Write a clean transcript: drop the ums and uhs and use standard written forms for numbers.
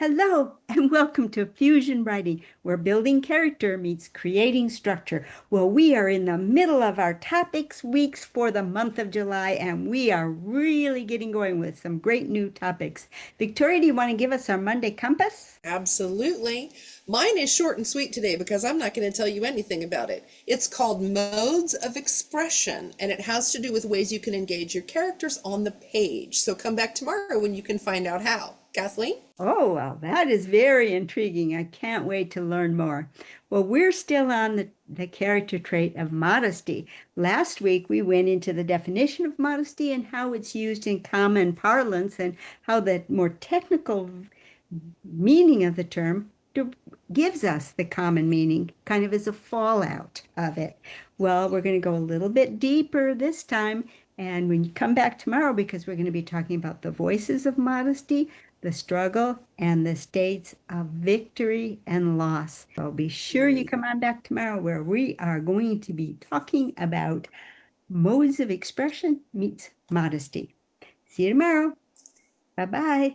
Hello, and welcome to Fusion Writing, where building character meets creating structure. Well, we are in the middle of our topics weeks for the month of July, and we are really getting going with some great new topics. Victoria, do you want to give us our Monday compass? Absolutely. Mine is short and sweet today because I'm not going to tell you anything about it. It's called Modes of Expression, and it has to do with ways you can engage your characters on the page. So come back tomorrow when you can find out how. Kathleen? Oh, well, that is very intriguing. I can't wait to learn more. Well, we're still on the character trait of modesty. Last week, we went into the definition of modesty and how it's used in common parlance and how the more technical meaning of the term gives us the common meaning, kind of as a fallout of it. Well, we're going to go a little bit deeper this time. And when you come back tomorrow, because we're going to be talking about the voices of modesty, the struggle, and the states of victory and loss. So be sure you come on back tomorrow where we are going to be talking about modes of expression meets modesty. See you tomorrow. Bye-bye.